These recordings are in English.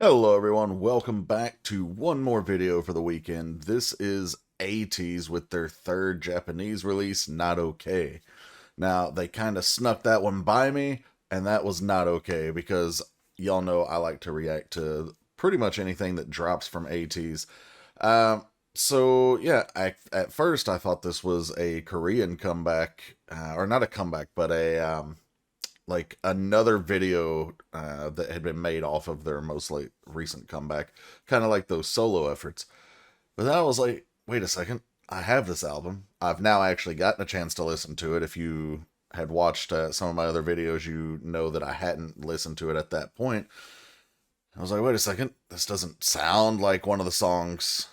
Hello everyone, welcome back to one more video for the weekend. This is Ateez with their third Japanese release, Not Okay. Now, they kind of snuck that one by me, and that was not okay because y'all know I like to react to pretty much anything that drops from Ateez. So yeah, at first I thought this was a Korean comeback, or not a comeback, but a like another video that had been made off of their most recent comeback, kind of like those solo efforts. But then I was like, wait a second, I have this album. I've now actually gotten a chance to listen to it. If you had watched some of my other videos, you know that I hadn't listened to it at that point. I was like, wait a second, this doesn't sound like one of the songs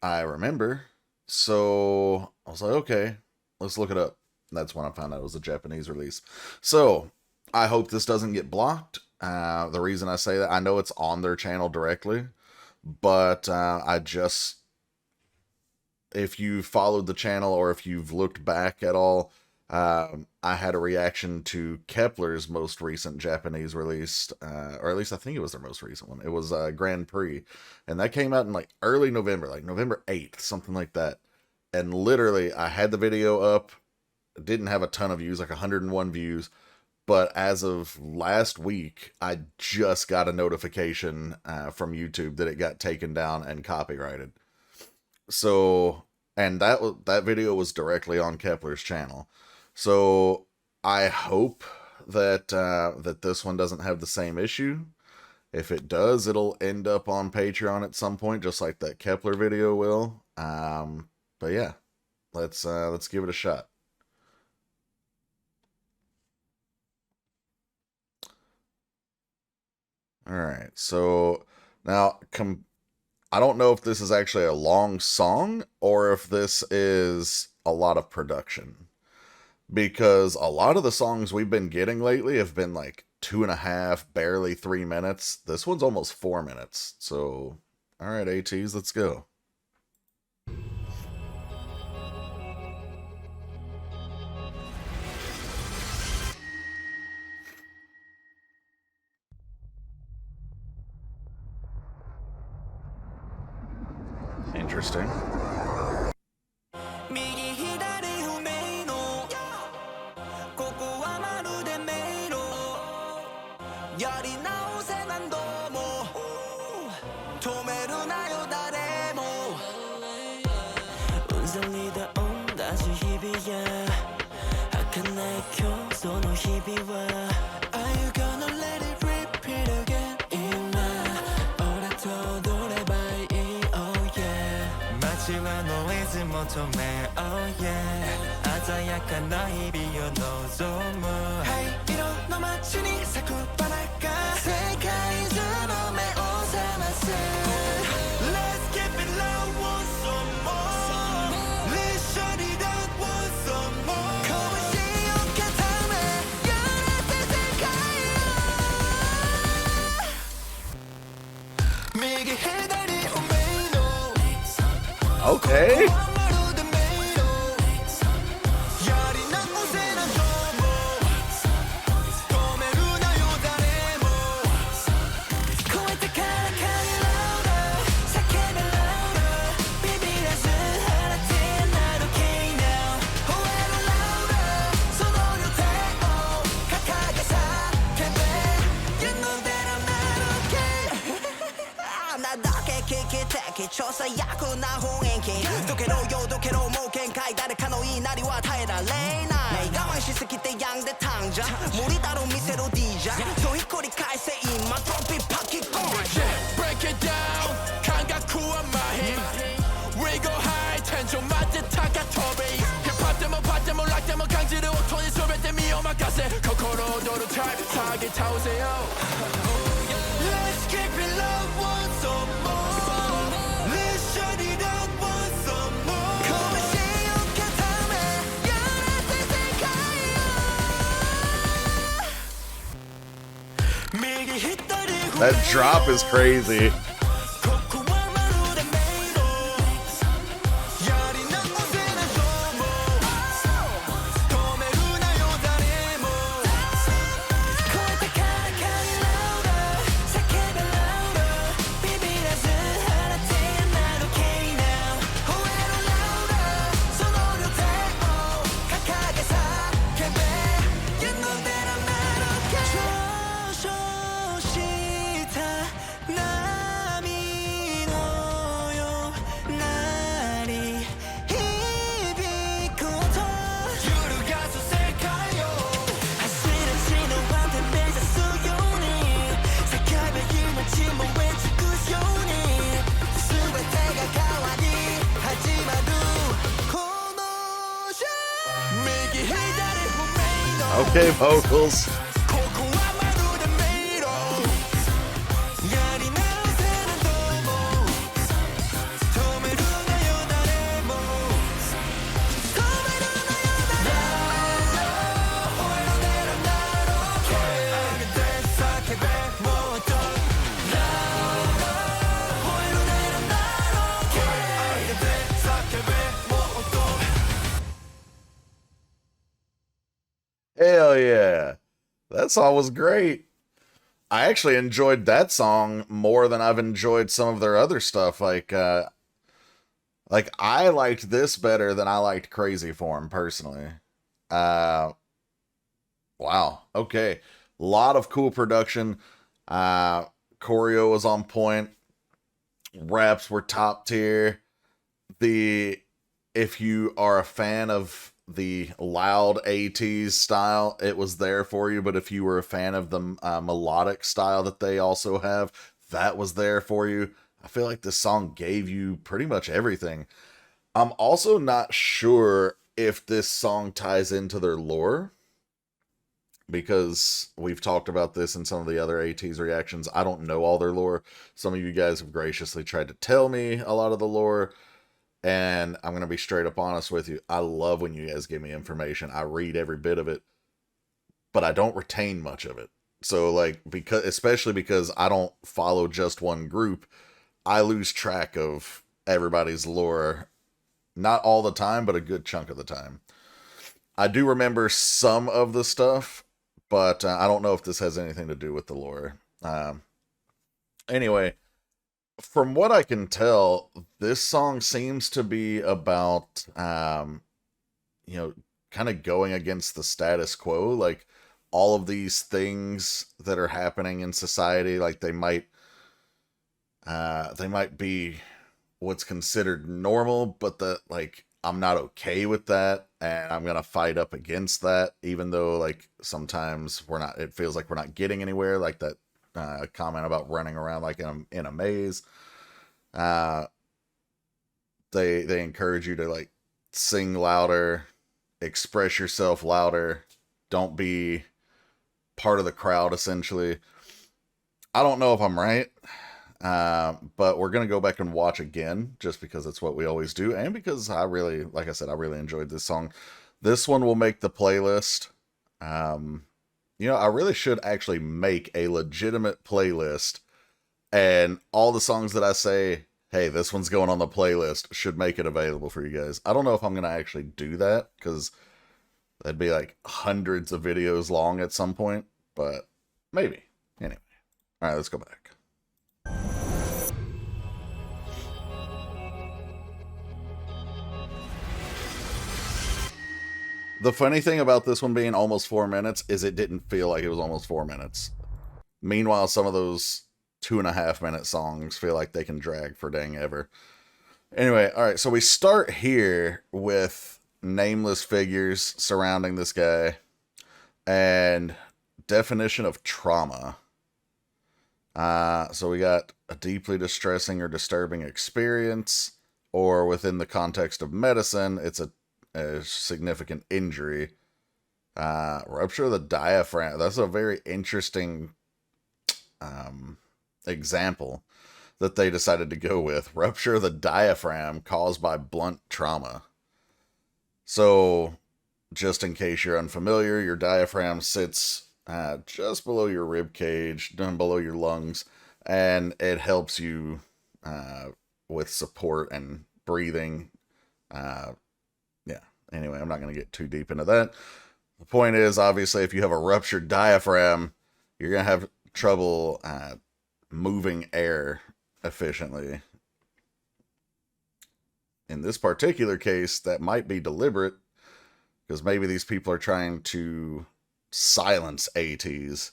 I remember. So I was like, okay, let's look it up. That's when I found out it was a Japanese release. So I hope this doesn't get blocked. The reason I say that, I know it's on their channel directly, but if you followed the channel or if you've looked back at all, I had a reaction to Kepler's most recent Japanese release, or at least I think it was their most recent one. It was Grand Prix, and that came out in like early November, like November 8th, something like that. And literally, I had the video up. Didn't have a ton of views, like 101 views, but as of last week, I just got a notification from YouTube that it got taken down and copyrighted. So, and that video was directly on Kepler's channel. So I hope that that this one doesn't have the same issue. If it does, it'll end up on Patreon at some point, just like that Kepler video will. But yeah, let's give it a shot. All right, so now I don't know if this is actually a long song or if this is a lot of production, because a lot of the songs we've been getting lately have been like 2.5, barely 3 minutes. This one's almost 4 minutes. So, all right, Ateez, let's go. Interesting. Okay. Break it down, 강가쿠와 마힘. We go high, 텐션 맞대 타가토비. 힙합 데모 팟 데모 락 데모 강지르 오토니 소베 데미 오마카세. 코코로도로 타입 사기 타오세요. Let's keep it love once more. Let's shut it up once more. Come and see you can tell me. That drop is crazy. Okay vocals. Hell yeah. That song was great. I actually enjoyed that song more than I've enjoyed some of their other stuff. Like I liked this better than I liked Crazy Form personally. Uh wow. Okay. Lot of cool production. Choreo was on point. Raps were top tier. The If you are a fan of the loud Ateez style, it was there for you. But if you were a fan of the melodic style that they also have, that was there for you. I feel like this song gave you pretty much everything. I'm also not sure if this song ties into their lore, because we've talked about this in some of the other Ateez reactions. I don't know all their lore. Some of you guys have graciously tried to tell me a lot of the lore. And I'm going to be straight up honest with you. I love when you guys give me information. I read every bit of it, but I don't retain much of it. So like, especially because I don't follow just one group, I lose track of everybody's lore. Not all the time, but a good chunk of the time. I do remember some of the stuff, but I don't know if this has anything to do with the lore. Anyway, from what I can tell, this song seems to be about, you know, kind of going against the status quo. Like, all of these things that are happening in society, like they might be what's considered normal, but like, I'm not okay with that, and I'm gonna fight up against that, even though, like, sometimes it feels like we're not getting anywhere, like that comment about running around like in a maze. They encourage you to like sing louder, express yourself louder, don't be part of the crowd, essentially. I don't know if I'm right, but we're gonna go back and watch again, just because it's what we always do, and because like I said, I really enjoyed this song. This one will make the playlist. You know, I really should actually make a legitimate playlist, and all the songs that I say, hey, this one's going on the playlist, should make it available for you guys. I don't know if I'm going to actually do that, because that'd be like hundreds of videos long at some point, but maybe. Anyway. Alright, let's go back. The funny thing about this one being almost 4 minutes is it didn't feel like it was almost 4 minutes. Meanwhile, some of those 2.5-minute songs feel like they can drag for dang ever. Anyway, alright, so we start here with nameless figures surrounding this guy, and definition of trauma. So we got a deeply distressing or disturbing experience, or within the context of medicine, it's a significant injury. Rupture of the diaphragm. That's a very interesting example that they decided to go with. Rupture of the diaphragm caused by blunt trauma. So, just in case you're unfamiliar, your diaphragm sits just below your rib cage, down below your lungs, and it helps you with support and breathing. Yeah, anyway, I'm not going to get too deep into that. The point is, obviously, if you have a ruptured diaphragm, you're going to have trouble moving air efficiently. In this particular case, that might be deliberate, because maybe these people are trying to silence Ateez.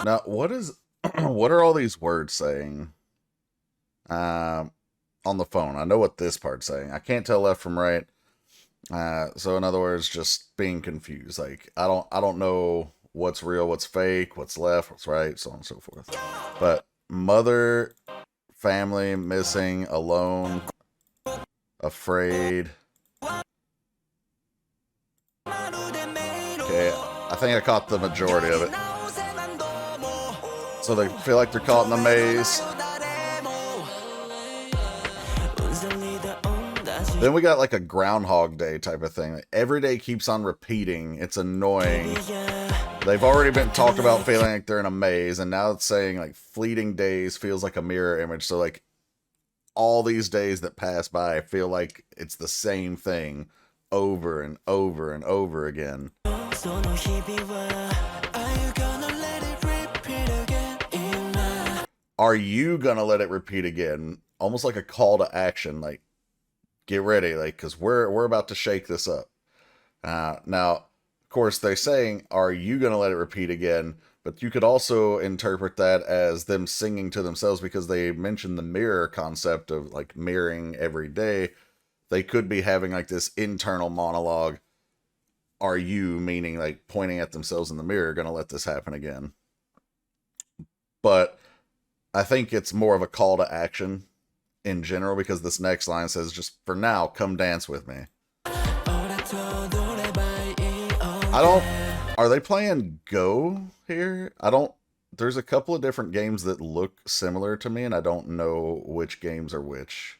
Now, what are all these words saying on the phone? I know what this part's saying. I can't tell left from right. So in other words, just being confused. Like, I don't know what's real, what's fake, what's left, what's right, so on and so forth. But mother, family, missing, alone, afraid. Okay, I think I caught the majority of it. So they feel like they're caught in the maze. Then we got like a Groundhog Day type of thing. Every day keeps on repeating. It's annoying. They've already been talked about feeling like they're in a maze, and now it's saying like fleeting days feels like a mirror image. So like all these days that pass by feel like it's the same thing over and over and over again. Are you gonna let it repeat again? Almost like a call to action, like get ready, like, because we're about to shake this up. Now, of course, they're saying, "Are you gonna let it repeat again?" But you could also interpret that as them singing to themselves, because they mentioned the mirror concept of like mirroring every day. They could be having like this internal monologue. Are you, meaning like pointing at themselves in the mirror, gonna let this happen again? But I think it's more of a call to action in general, because this next line says, just for now, come dance with me. Are they playing Go here? There's a couple of different games that look similar to me, and I don't know which games are which.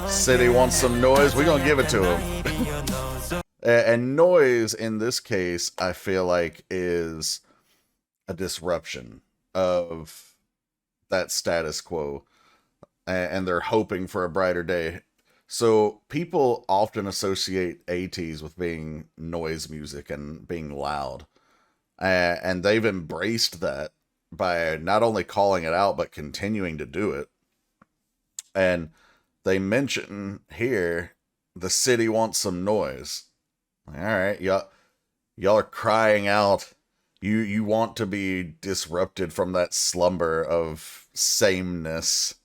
City wants some noise, we're gonna give it to him. And noise, in this case, I feel like is a disruption of that status quo, and they're hoping for a brighter day. So people often associate Ateez with being noise music and being loud, and they've embraced that by not only calling it out but continuing to do it. And they mention here the city wants some noise. All right, y'all are crying out. You want to be disrupted from that slumber of sameness.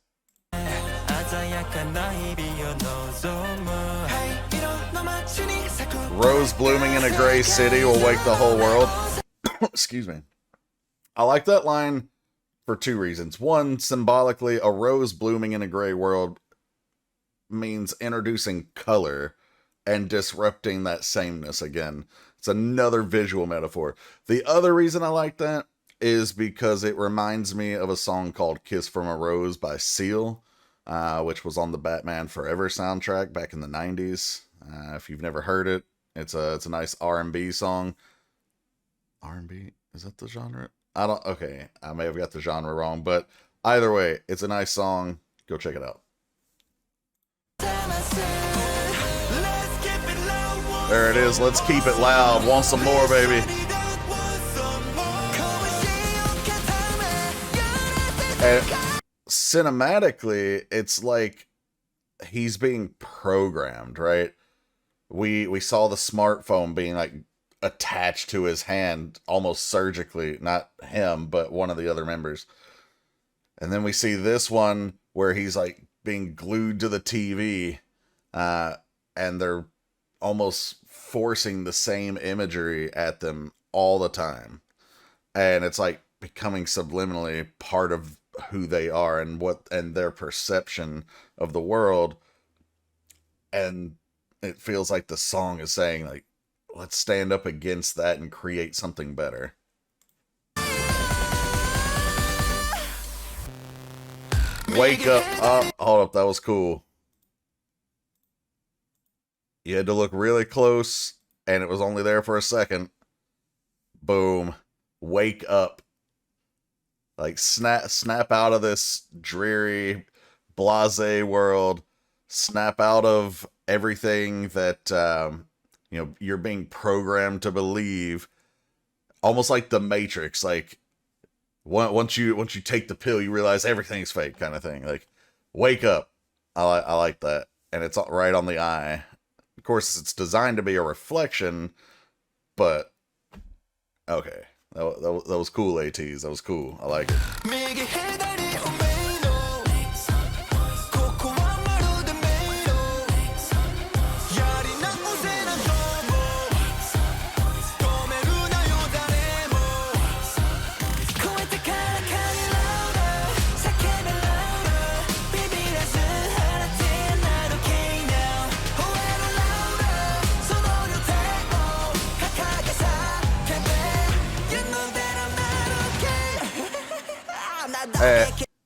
Rose blooming in a gray city will wake the whole world. Excuse me. I like that line for two reasons. One, symbolically, a rose blooming in a gray world means introducing color and disrupting that sameness again. It's another visual metaphor. The other reason I like that is because it reminds me of a song called Kiss from a Rose by Seal, which was on the Batman Forever soundtrack back in the 90s. If you've never heard it, it's a nice R&B song. R&B? Is that the genre? Okay, I may have got the genre wrong, but either way, it's a nice song. Go check it out. There it is. Let's keep it loud. Want some more, baby. And cinematically, it's like he's being programmed, right? We saw the smartphone being like attached to his hand almost surgically. Not him, but one of the other members. And then we see this one where he's like being glued to the TV, and they're almost forcing the same imagery at them all the time. And it's like becoming subliminally part of who they are and their perception of the world. And it feels like the song is saying, like, let's stand up against that and create something better. Wake up. Oh, hold up. That was cool. You had to look really close, and it was only there for a second. Boom. Wake up. Like, snap out of this dreary, blasé world. Snap out of everything that, you're being programmed to believe. Almost like the Matrix. Like, once you take the pill, you realize everything's fake, kind of thing. Like, wake up. I like that. And it's right on the eye. Of course, it's designed to be a reflection, but okay. That was cool, Ateez. That was cool. I like it.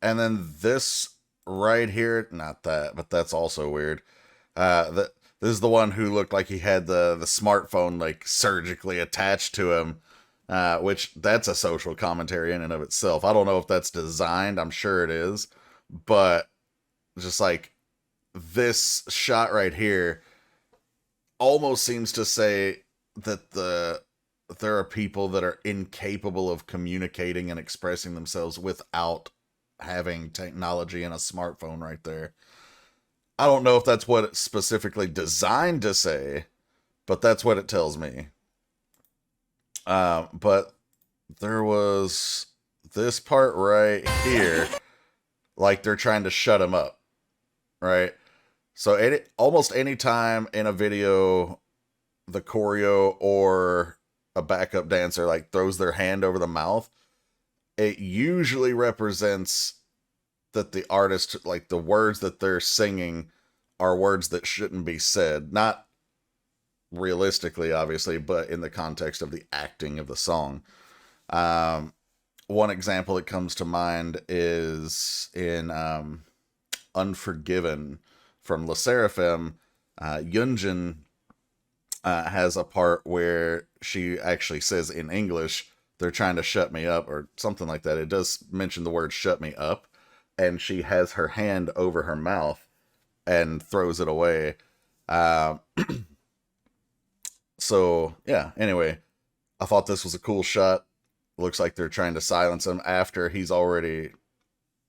And then this right here, not that, but that's also weird. This is the one who looked like he had the smartphone like surgically attached to him, which that's a social commentary in and of itself. I don't know if that's designed. I'm sure it is, but just like this shot right here almost seems to say that there are people that are incapable of communicating and expressing themselves without having technology and a smartphone right there. I don't know if that's what it's specifically designed to say, but that's what it tells me. But there was this part right here, like they're trying to shut him up, right? So almost any time in a video, the choreo or a backup dancer like throws their hand over the mouth, it usually represents that the artist, like the words that they're singing are words that shouldn't be said. Not realistically, obviously, but in the context of the acting of the song. One example that comes to mind is in Unforgiven from Le Sserafim. Yunjin has a part where she actually says in English, they're trying to shut me up, or something like that. It does mention the word shut me up, and she has her hand over her mouth and throws it away. So, yeah, anyway, I thought this was a cool shot. Looks like they're trying to silence him after he's already,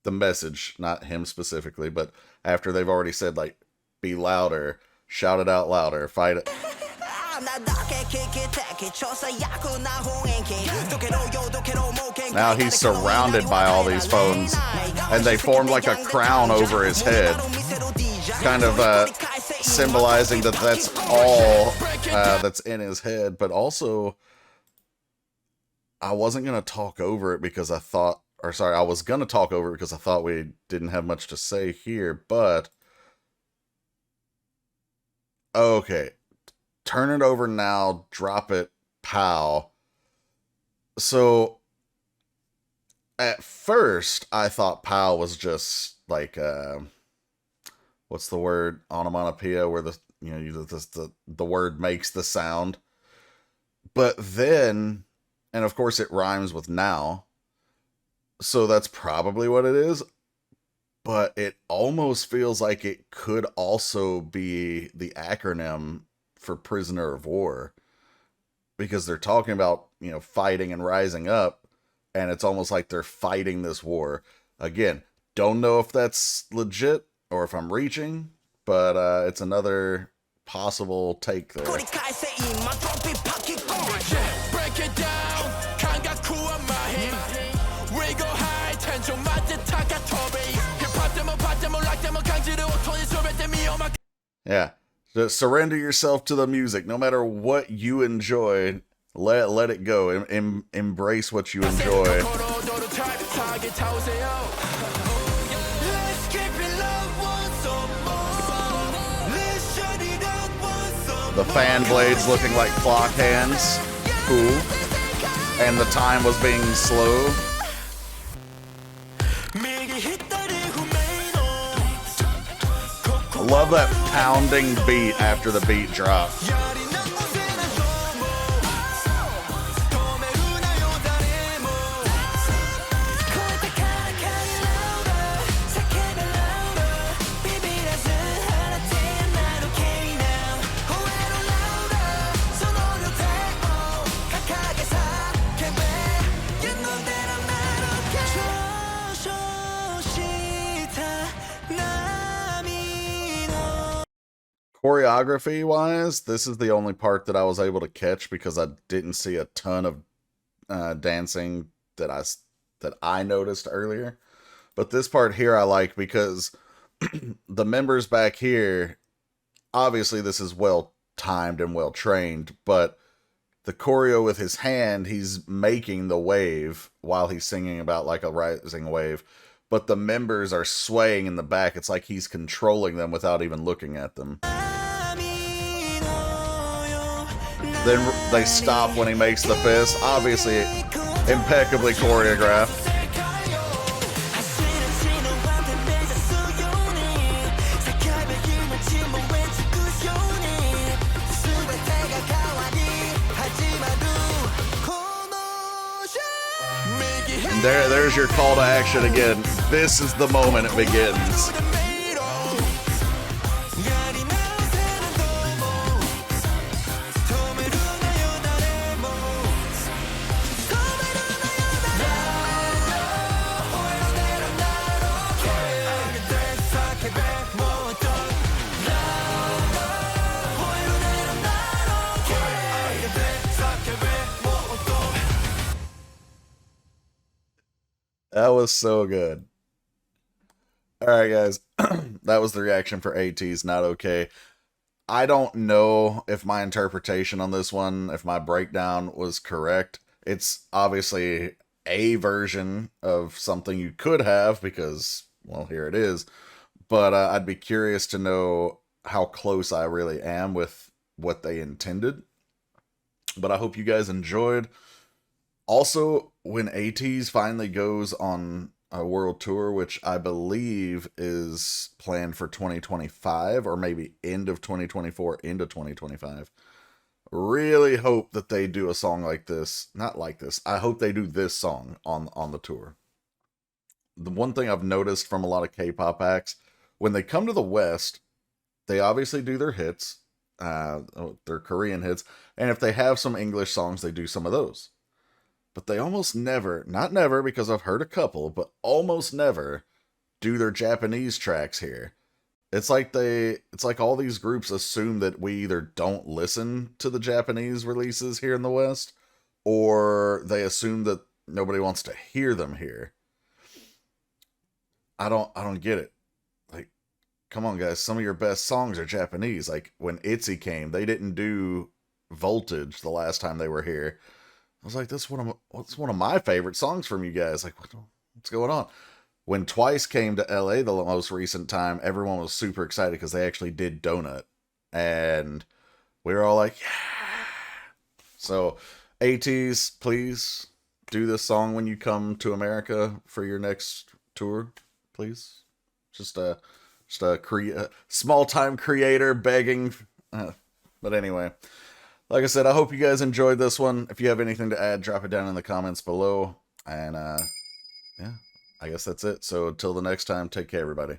the message, not him specifically, but after they've already said, like, be louder, shout it out louder, fight it. Now he's surrounded by all these phones, and they formed like a crown over his head, kind of symbolizing that that's all that's in his head. But also, I wasn't going to talk over it because I thought, or sorry, I was going to talk over it because I thought we didn't have much to say here, but okay. Turn it over now, drop it, pow. So, at first, I thought pow was just like, what's the word? Onomatopoeia, where the word makes the sound. But then, and of course it rhymes with now, so that's probably what it is. But it almost feels like it could also be the acronym for prisoner of war, because they're talking about, fighting and rising up, and it's almost like they're fighting this war. Again, don't know if that's legit or if I'm reaching, but it's another possible take there. Yeah. Just surrender yourself to the music. No matter what you enjoy, let it go. Embrace what you enjoy. The fan blades looking like clock hands. Cool. And the time was being slow. I love that pounding beat after the beat drops. Choreography wise, this is the only part that I was able to catch because I didn't see a ton of dancing that I noticed earlier. But this part here I like because the members back here, obviously this is well timed and well trained, but the choreo with his hand, he's making the wave while he's singing about like a rising wave. But the members are swaying in the back. It's like he's controlling them without even looking at them. Then they stop when he makes the fist. Obviously, impeccably choreographed. there's your call to action again. This is the moment it begins. That was so good. Alright, guys. That was the reaction for Ateez, Not Okay. I don't know if my interpretation on this one, if my breakdown was correct. It's obviously a version of something you could have because, well, here it is. But I'd be curious to know how close I really am with what they intended. But I hope you guys enjoyed. Also, when Ateez finally goes on a world tour, which I believe is planned for 2025 or maybe end of 2024 into 2025, really hope that they do a song like this. Not like this. I hope they do this song on the tour. The one thing I've noticed from a lot of K-pop acts, when they come to the West, they obviously do their hits, their Korean hits, and if they have some English songs, they do some of those. But they almost never, not never because I've heard a couple, but almost never do their Japanese tracks here. It's like all these groups assume that we either don't listen to the Japanese releases here in the West, or they assume that nobody wants to hear them here. I don't get it. Like, come on, guys, some of your best songs are Japanese. Like when ITZY came, they didn't do Voltage the last time they were here. I was like, that's one of my favorite songs from you guys. Like, what's going on? When Twice came to LA the most recent time, everyone was super excited because they actually did Donut. And we were all like, yeah. So, Ateez, please do this song when you come to America for your next tour, please. Just a small-time creator begging. But anyway. Like I said, I hope you guys enjoyed this one. If you have anything to add, drop it down in the comments below. And, yeah, I guess that's it. So until the next time, take care, everybody.